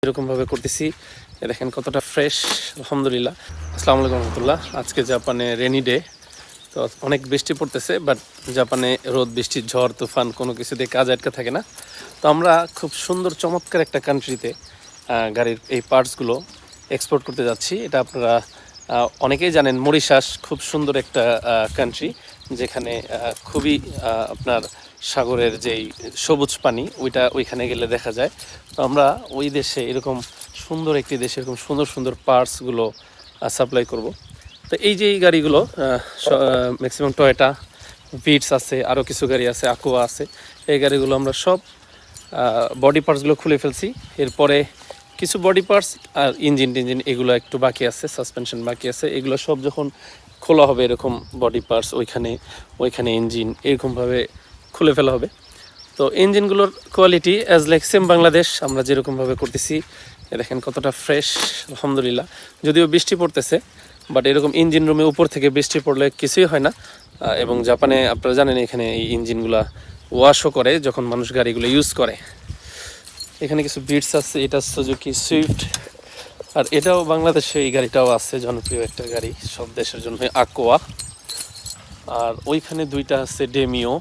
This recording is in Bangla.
এরকমভাবে করতেছি। দেখেন কতটা ফ্রেশ, আলহামদুলিল্লাহ। আসসালামু আলাইকুম রহমতুল্লাহ। আজকে জাপানে রেনি ডে, তো অনেক বৃষ্টি পড়তেছে, বাট জাপানে রোদ বৃষ্টি ঝড় তুফান কোনো কিছুতে কাজ আটকে থাকে না। তো আমরা খুব সুন্দর চমৎকার একটা কান্ট্রিতে গাড়ির এই পার্টসগুলো এক্সপোর্ট করতে যাচ্ছি। এটা আপনারা অনেকেই জানেন, মরিশাস খুব সুন্দর একটা কান্ট্রি, যেখানে খুবই আপনার সাগরের যেই সবুজ পানি ওইখানে গেলে দেখা যায়। তো আমরা ওই দেশে এরকম সুন্দর একটি দেশে এরকম সুন্দর সুন্দর পার্টসগুলো সাপ্লাই করব। তো এই যে এই গাড়িগুলো ম্যাক্সিমাম টয়োটা, ভিটস আছে, আরও কিছু গাড়ি আছে, আকোয়া আছে। এই গাড়িগুলো আমরা সব বডি পার্টসগুলো খুলে ফেলছি। এরপরে কিছু বডি পার্টস আর ইঞ্জিন এগুলো একটু বাকি আছে, সাসপেনশন বাকি আছে। এগুলো সব যখন খোলা হবে, এরকম বডি পার্টস ওইখানে ইঞ্জিন এরকমভাবে খুলে ফেলা হবে। তো ইঞ্জিনগুলোর quality as like same Bangladesh, আমরা যেরকমভাবে করতেছি। দেখেন কতটা ফ্রেশ, আলহামদুলিল্লাহ। যদিও বৃষ্টি পড়তেছে, বাট এরকম ইঞ্জিন রুমে উপর থেকে বৃষ্টি পড়লে কিছুই হয় না। এবং জাপানে আপনারা জানেন, এখানে এই ইঞ্জিনগুলা ওয়াশও করে যখন মানুষ গাড়িগুলো ইউজ করে। এখানে কিছু বিটস আছে, এটা সুজুকি সুইফট, আর এটাও বাংলাদেশে এই গাড়িটাও আছে, জনপ্রিয় একটা গাড়ি সব দেশের জন্য, আকোয়া। আর ওইখানে দুইটা আছে ডেমিও।